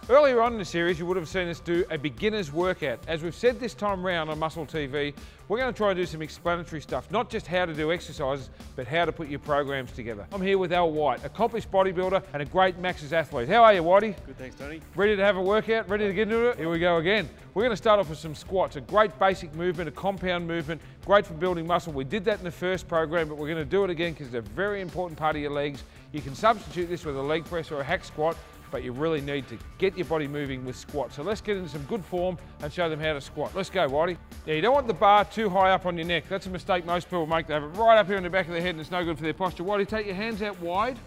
Earlier on in the series, you would have seen us do a beginner's workout. As we've said this time round on MuscleTV, we're going to try and do some explanatory stuff, not just how to do exercises, but how to put your programs together. I'm here with Al White, accomplished bodybuilder and a great Max's athlete. How are you, Whitey? Good, thanks, Tony. Ready to have a workout? Ready to get into it? Here we go again. We're going to start off with some squats, a great basic movement, a compound movement, great for building muscle. We did that in the first program, but we're going to do it again because it's a very important part of your legs. You can substitute this with a leg press or a hack squat, but you really need to get your body moving with squats. So let's get into some good form and show them how to squat. Let's go, Whitey. Yeah, you don't want the bar too high up on your neck. That's a mistake most people make. They have it right up here in the back of their head and it's no good for their posture. Whitey, take your hands out wide,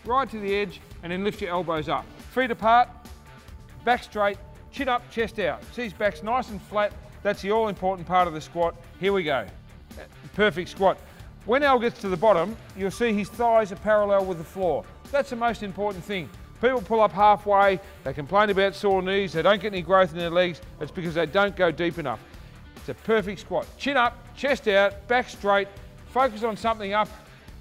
right to the edge, and then lift your elbows up. Feet apart, back straight, chin up, chest out. See his back's nice and flat. That's the all-important part of the squat. Here we go. Perfect squat. When Al gets to the bottom, you'll see his thighs are parallel with the floor. That's the most important thing. People pull up halfway, they complain about sore knees, they don't get any growth in their legs. It's because they don't go deep enough. It's a perfect squat. Chin up, chest out, back straight, focus on something up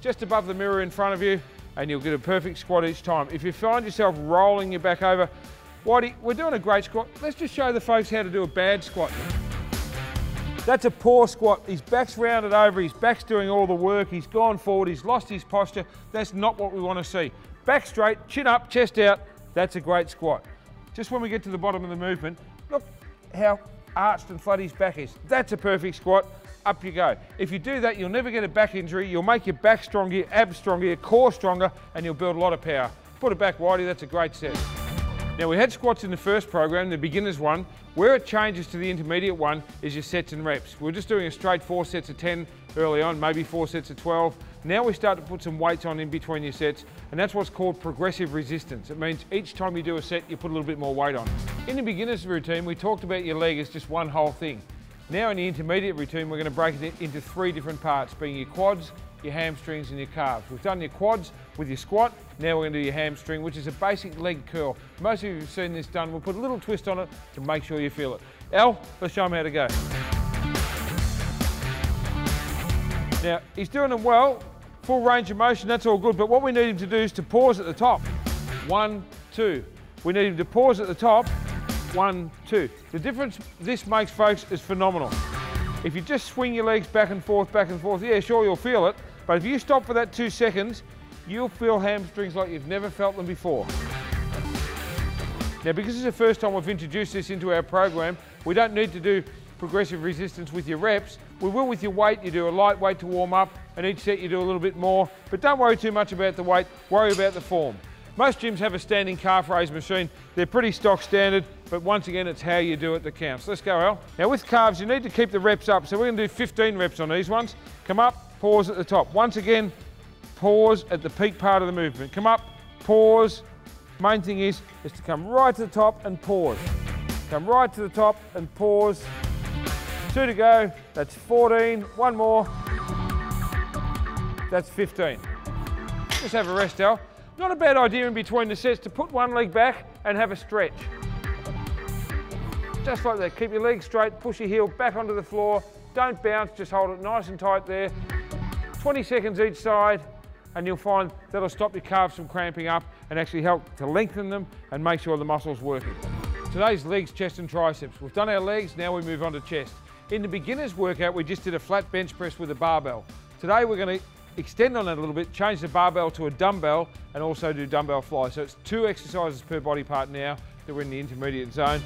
just above the mirror in front of you, and you'll get a perfect squat each time. If you find yourself rolling your back over, Whitey, we're doing a great squat. Let's just show the folks how to do a bad squat. That's a poor squat. His back's rounded over, his back's doing all the work, he's gone forward, he's lost his posture. That's not what we want to see. Back straight, chin up, chest out, that's a great squat. Just when we get to the bottom of the movement, look how arched and flat his back is. That's a perfect squat, up you go. If you do that, you'll never get a back injury, you'll make your back stronger, your abs stronger, your core stronger, and you'll build a lot of power. Put it back, Whitey, that's a great set. Now, we had squats in the first program, the beginner's one. Where it changes to the intermediate one is your sets and reps. We're just doing a straight 4 sets of 10 early on, maybe 4 sets of 12. Now we start to put some weights on in between your sets, and that's what's called progressive resistance. It means each time you do a set, you put a little bit more weight on. In the beginner's routine, we talked about your leg as just one whole thing. Now in the intermediate routine, we're going to break it into 3 different parts, being your quads, your hamstrings and your calves. We've done your quads with your squat, now we're going to do your hamstring, which is a basic leg curl. Most of you have seen this done. We'll put a little twist on it to make sure you feel it. Al, let's show him how to go. Now, he's doing it well, full range of motion, that's all good, but what we need him to do is to pause at the top. 1, 2. We need him to pause at the top. 1, 2. The difference this makes, folks, is phenomenal. If you just swing your legs back and forth, yeah, sure, you'll feel it, but if you stop for that 2 seconds, you'll feel hamstrings like you've never felt them before. Now, because it's the first time we've introduced this into our program, we don't need to do progressive resistance with your reps. We will with your weight. You do a light weight to warm up, and each set you do a little bit more, but don't worry too much about the weight, worry about the form. Most gyms have a standing calf raise machine. They're pretty stock standard, but once again, it's how you do it that counts. Let's go, Al. Now with calves, you need to keep the reps up, so we're gonna do 15 reps on these ones. Come up, pause at the top. Once again, pause at the peak part of the movement. Come up, pause. Main thing is to come right to the top and pause. Come right to the top and pause. 2 to go, that's 14. 1 more, that's 15. Just have a rest, Al. Not a bad idea in between the sets to put one leg back and have a stretch. Just like that, keep your legs straight, push your heel back onto the floor. Don't bounce, just hold it nice and tight there. 20 seconds each side, and you'll find that'll stop your calves from cramping up and actually help to lengthen them and make sure the muscle's working. Today's legs, chest and triceps. We've done our legs, now we move on to chest. In the beginner's workout, we just did a flat bench press with a barbell. Today we're going to extend on that a little bit, change the barbell to a dumbbell, and also do dumbbell fly. So it's 2 exercises per body part now that we're in the intermediate zone.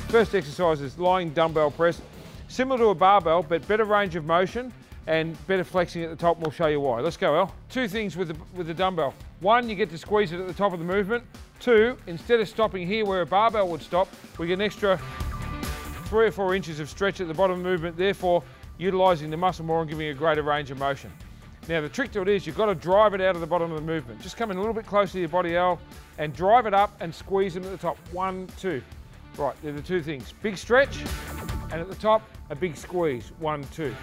First exercise is lying dumbbell press. Similar to a barbell, but better range of motion and better flexing at the top, and we'll show you why. Let's go, Al. 2 things with the dumbbell. 1, you get to squeeze it at the top of the movement. 2, instead of stopping here where a barbell would stop, we get an extra 3 or 4 inches of stretch at the bottom of the movement, therefore utilising the muscle more and giving a greater range of motion. Now the trick to it is you've got to drive it out of the bottom of the movement. Just come in a little bit closer to your body, Al, and drive it up and squeeze them at the top. 1, 2. Right, they're the 2 things. Big stretch, and at the top, a big squeeze. 1, 2.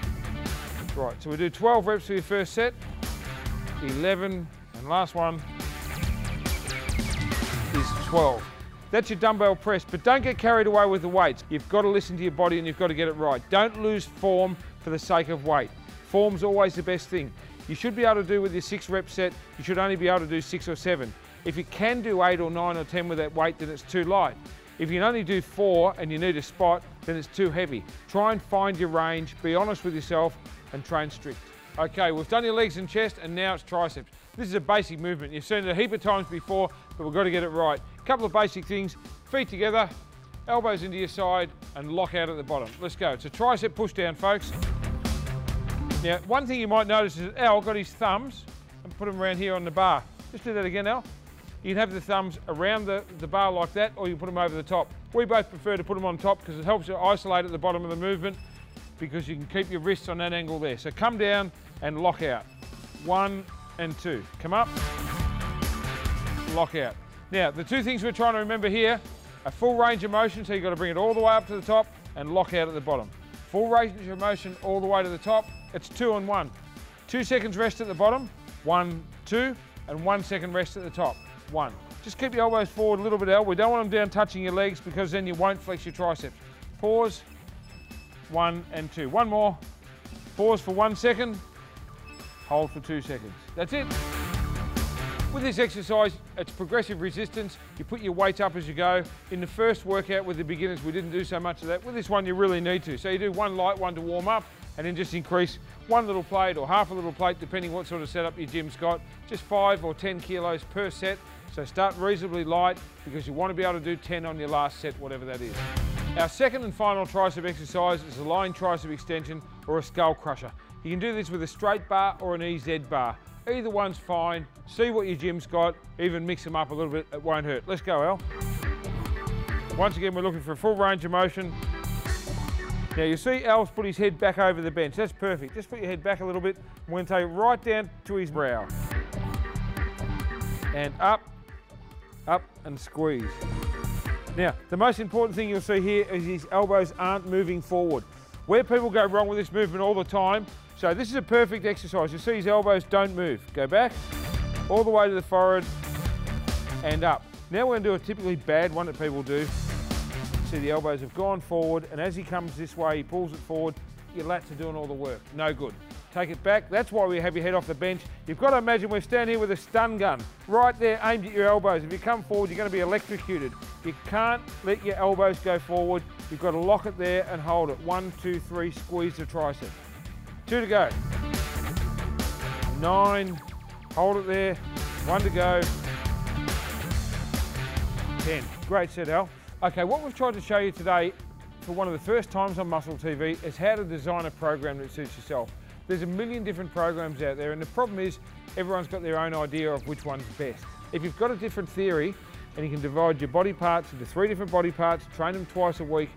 Right, so we do 12 reps for your first set, 11, and last one is 12. That's your dumbbell press, but don't get carried away with the weights. You've got to listen to your body and you've got to get it right. Don't lose form for the sake of weight. Form's always the best thing. You should be able to do with your 6 rep set, you should only be able to do 6 or 7. If you can do 8 or 9 or 10 with that weight, then it's too light. If you can only do 4 and you need a spot, then it's too heavy. Try and find your range, be honest with yourself, and train strict. Okay, we've done your legs and chest, and now it's triceps. This is a basic movement. You've seen it a heap of times before, but we've got to get it right. A couple of basic things: feet together, elbows into your side, and lock out at the bottom. Let's go. It's a tricep pushdown, folks. Now, one thing you might notice is that Al got his thumbs and put them around here on the bar. Just do that again, Al. You can have the thumbs around the bar like that, or you can put them over the top. We both prefer to put them on top because it helps you isolate at the bottom of the movement, because you can keep your wrists on that angle there. So come down and lock out. 1 and 2. Come up, lock out. Now, the two things we're trying to remember here: a full range of motion, so you've got to bring it all the way up to the top, and lock out at the bottom. Full range of motion all the way to the top. It's 2 and 1. 2 seconds rest at the bottom, 1, 2, and 1 second rest at the top, 1. Just keep your elbows forward a little bit, Al. We don't want them down touching your legs, because then you won't flex your triceps. Pause, 1 and 2. One more. Pause for 1 second, hold for 2 seconds. That's it. With this exercise, it's progressive resistance. You put your weights up as you go. In the first workout with the beginners, we didn't do so much of that. With this one, you really need to. So you do one light one to warm up, and then just increase one little plate or half a little plate, depending what sort of setup your gym's got. Just 5 or 10 kilos per set. So start reasonably light, because you want to be able to do 10 on your last set, whatever that is. Our second and final tricep exercise is a lying tricep extension or a skull crusher. You can do this with a straight bar or an EZ bar. Either one's fine. See what your gym's got, even mix them up a little bit, it won't hurt. Let's go, Al. Once again, we're looking for a full range of motion. Now you see Al's put his head back over the bench. That's perfect. Just put your head back a little bit. We're going to take it right down to his brow. And up, and squeeze. Now, the most important thing you'll see here is his elbows aren't moving forward. Where people go wrong with this movement all the time, so this is a perfect exercise. You see his elbows don't move. Go back, all the way to the forehead, and up. Now we're going to do a typically bad one that people do. See, the elbows have gone forward, and as he comes this way, he pulls it forward. Your lats are doing all the work. No good. Take it back. That's why we have your head off the bench. You've got to imagine we're standing here with a stun gun right there aimed at your elbows. If you come forward, you're going to be electrocuted. You can't let your elbows go forward. You've got to lock it there and hold it. 1, 2, 3, squeeze the tricep. 2 to go. 9, hold it there. 1 to go. 10. Great set, Al. Okay, what we've tried to show you today for one of the first times on MuscleTV is how to design a program that suits yourself. There's a million different programs out there, and the problem is everyone's got their own idea of which one's best. If you've got a different theory and you can divide your body parts into 3 different body parts, train them twice a week,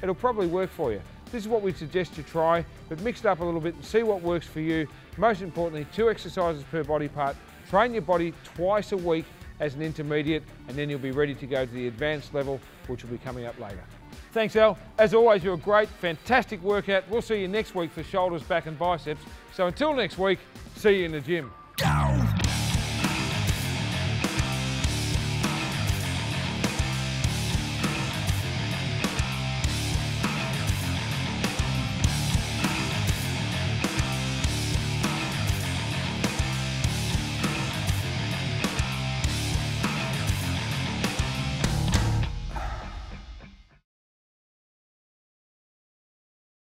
it'll probably work for you. This is what we suggest you try, but mix it up a little bit and see what works for you. Most importantly, 2 exercises per body part. Train your body twice a week as an intermediate, and then you'll be ready to go to the advanced level, which will be coming up later. Thanks, Al. As always, you're a great, fantastic workout. We'll see you next week for shoulders, back and biceps. So until next week, see you in the gym.